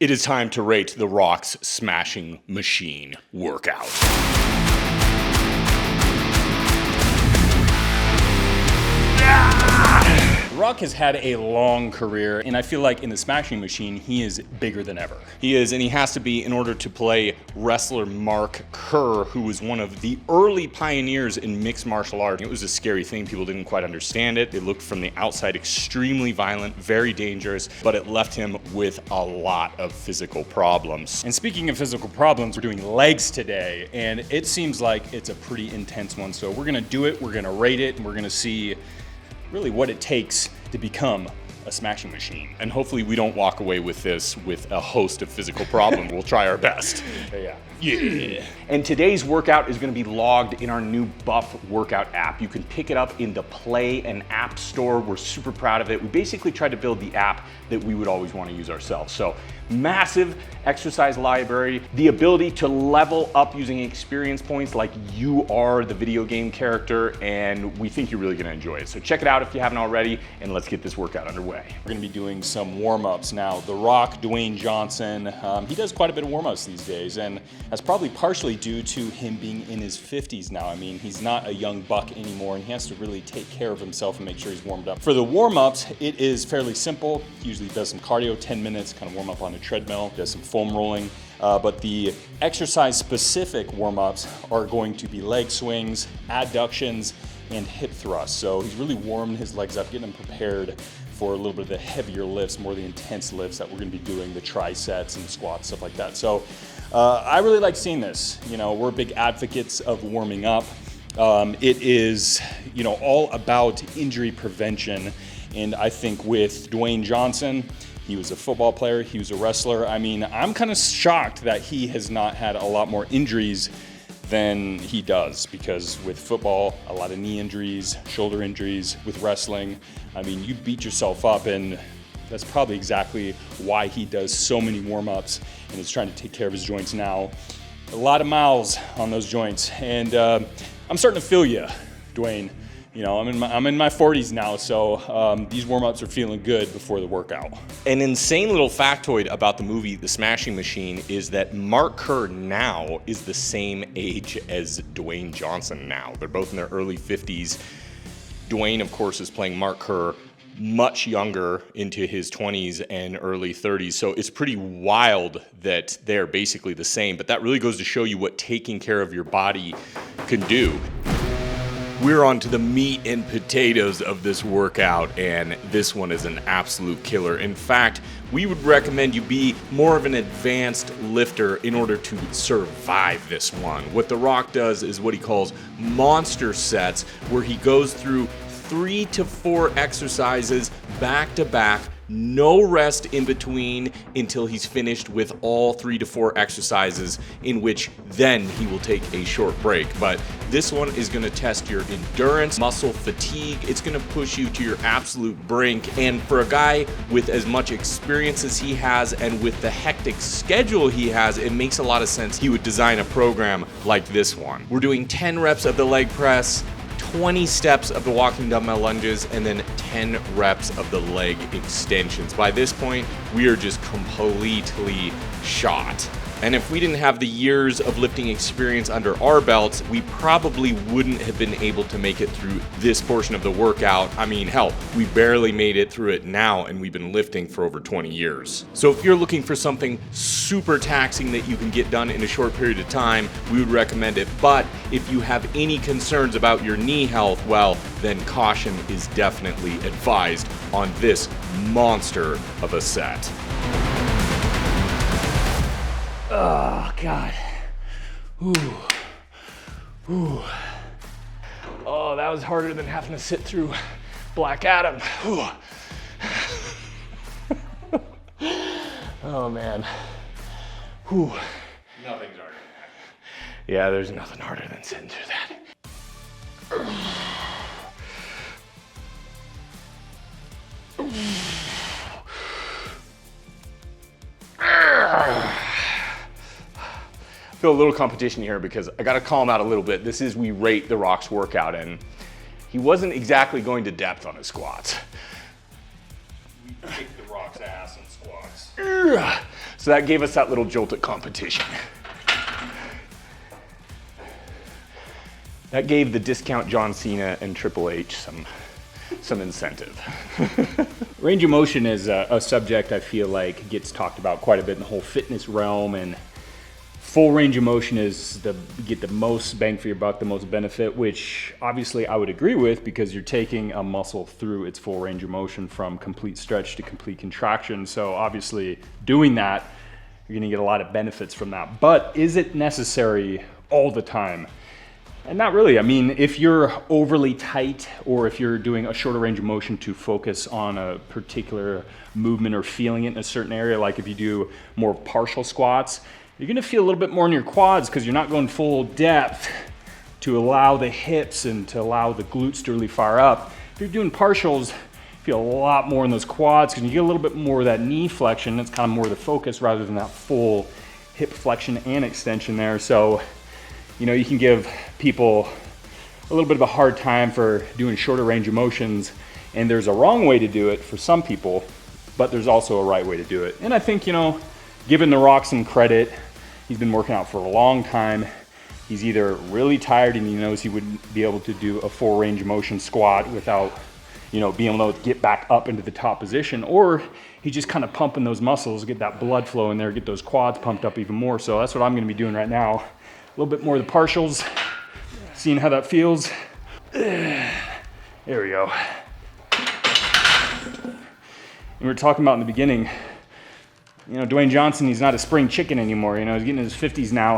It is time to rate The Rock's Smashing Machine workout. The Rock has had a long career, and I feel like in the Smashing Machine, he is bigger than ever. He is, and he has to be in order to play wrestler Mark Kerr, who was one of the early pioneers in mixed martial arts. It was a scary thing. People didn't quite understand it. It looked from the outside extremely violent, very dangerous, but it left him with a lot of physical problems. And speaking of physical problems, we're doing legs today, and it seems like it's a pretty intense one. So we're gonna do it, we're gonna rate it, and we're gonna see really what it takes to become a smashing machine. And hopefully we don't walk away with this with a host of physical problems. We'll try our best. Yeah. And today's workout is going to be logged in our new Buff workout app. You can pick it up in the Play and App Store. We're super proud of it. We basically tried to build the app that we would always want to use ourselves. So massive exercise library, the ability to level up using experience points like you are the video game character, and we think you're really going to enjoy it. So check it out if you haven't already, and let's get this workout underway. We're gonna be doing some warm-ups now. The Rock, Dwayne Johnson, he does quite a bit of warm-ups these days, and that's probably partially due to him being in his 50s now. I mean, he's not a young buck anymore, and he has to really take care of himself and make sure he's warmed up. For the warm-ups, it is fairly simple. He usually does some cardio, 10 minutes, kind of warm up on a treadmill, does some foam rolling. But the exercise-specific warm-ups are going to be leg swings, adductions, and hip thrusts. So he's really warming his legs up, getting them prepared for a little bit of the heavier lifts, more of the intense lifts that we're gonna be doing, the triceps and squats, stuff like that. So I really like seeing this. You know, we're big advocates of warming up. It is, you know, all about injury prevention. And I think with Dwayne Johnson, he was a football player, he was a wrestler. I mean, I'm kind of shocked that he has not had a lot more injuries than he does, because with football, a lot of knee injuries, shoulder injuries. With wrestling, I mean, you beat yourself up, and that's probably exactly why he does so many warm-ups and is trying to take care of his joints now. A lot of miles on those joints, and I'm starting to feel you, Dwayne. You know, I'm in my 40s now, so these warm-ups are feeling good before the workout. An insane little factoid about the movie The Smashing Machine is that Mark Kerr now is the same age as Dwayne Johnson now. They're both in their early 50s. Dwayne, of course, is playing Mark Kerr much younger, into his 20s and early 30s. So it's pretty wild that they're basically the same, but that really goes to show you what taking care of your body can do. We're on to the meat and potatoes of this workout, and this one is an absolute killer. In fact, we would recommend you be more of an advanced lifter in order to survive this one. What The Rock does is what he calls monster sets, where he goes through 3 to 4 exercises back to back, no rest in between until he's finished with all 3 to 4 exercises, in which then he will take a short break. But this one is going to test your endurance, muscle fatigue. It's going to push you to your absolute brink. And for a guy with as much experience as he has and with the hectic schedule he has, it makes a lot of sense he would design a program like this one. We're doing 10 reps of the leg press, 20 steps of the walking dumbbell lunges, and then 10 reps of the leg extensions. By this point, we are just completely shot. And if we didn't have the years of lifting experience under our belts, we probably wouldn't have been able to make it through this portion of the workout. I mean, hell, we barely made it through it now, and we've been lifting for over 20 years. So if you're looking for something super taxing that you can get done in a short period of time, we would recommend it. But if you have any concerns about your knee health, well, then caution is definitely advised on this monster of a set. Oh, God. Ooh. Ooh. Oh, that was harder than having to sit through Black Adam. Ooh. Oh, man. Ooh. Nothing's harder. Yeah, there's nothing harder than sitting through that. Feel a little competition here because I gotta call him out a little bit. This is we rate The Rock's workout, and he wasn't exactly going to depth on his squats. We kicked The Rock's ass in squats. So that gave us that little jolt at competition. That gave the discount John Cena and Triple H some incentive. Range of motion is a subject I feel like gets talked about quite a bit in the whole fitness realm, and full range of motion is you get the most bang for your buck, the most benefit, which obviously I would agree with, because you're taking a muscle through its full range of motion from complete stretch to complete contraction. So obviously doing that, you're gonna get a lot of benefits from that. But is it necessary all the time? And not really. I mean, if you're overly tight, or if you're doing a shorter range of motion to focus on a particular movement or feeling it in a certain area, like if you do more partial squats, you're gonna feel a little bit more in your quads because you're not going full depth to allow the hips and to allow the glutes to really fire up. If you're doing partials, you feel a lot more in those quads because you get a little bit more of that knee flexion. That's kind of more the focus rather than that full hip flexion and extension there. So, you know, you can give people a little bit of a hard time for doing shorter range of motions, and there's a wrong way to do it for some people, but there's also a right way to do it. And I think, you know, giving The Rock some credit, he's been working out for a long time. He's either really tired and he knows he wouldn't be able to do a full range of motion squat without, you know, being able to get back up into the top position, or he's just kind of pumping those muscles, get that blood flow in there, get those quads pumped up even more. So that's what I'm gonna be doing right now. A little bit more of the partials, seeing how that feels. There we go. And we were talking about in the beginning, you know, Dwayne Johnson, he's not a spring chicken anymore. You know, he's getting in his 50s now.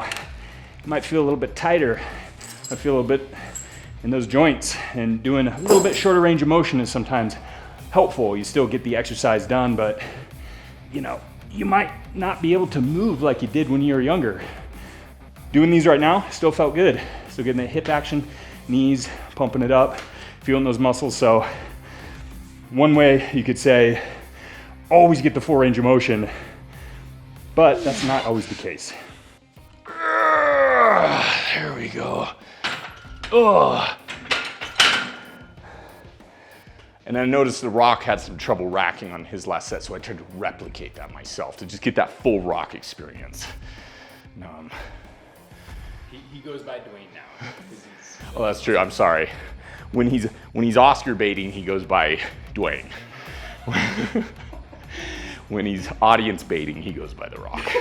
He might feel a little bit tighter. I feel a little bit in those joints, and doing a little bit shorter range of motion is sometimes helpful. You still get the exercise done, but you know, you might not be able to move like you did when you were younger. Doing these right now still felt good. Still getting that hip action, knees, pumping it up, feeling those muscles. So one way you could say, always get the full range of motion, but that's not always the case. There we go. Ugh. And I noticed The Rock had some trouble racking on his last set, so I tried to replicate that myself to just get that full Rock experience. He goes by Dwayne now. Oh, that's true. I'm sorry. When he's Oscar baiting, he goes by Dwayne. When he's audience baiting, he goes by The Rock.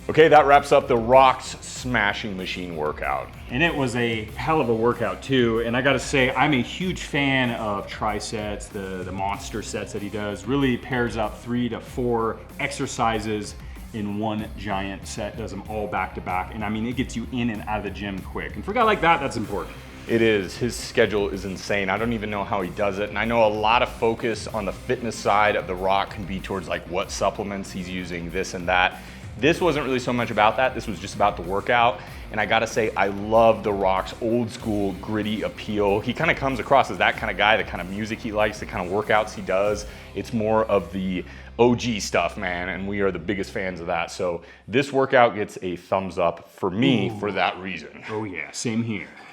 Okay, that wraps up The Rock's smashing machine workout. And it was a hell of a workout too. And I gotta say, I'm a huge fan of tri-sets, the monster sets that he does. Really pairs up 3 to 4 exercises in one giant set, does them all back to back. And I mean, it gets you in and out of the gym quick. And for a guy like that, that's important. It is. His schedule is insane. I don't even know how he does it. And I know a lot of focus on the fitness side of The Rock can be towards like what supplements he's using, this and that. This wasn't really so much about that. This was just about the workout. And I gotta say, I love The Rock's old school gritty appeal. He kind of comes across as that kind of guy, the kind of music he likes, the kind of workouts he does. It's more of the OG stuff, man, and we are the biggest fans of that. So this workout gets a thumbs up for me for that reason. Oh yeah, same here.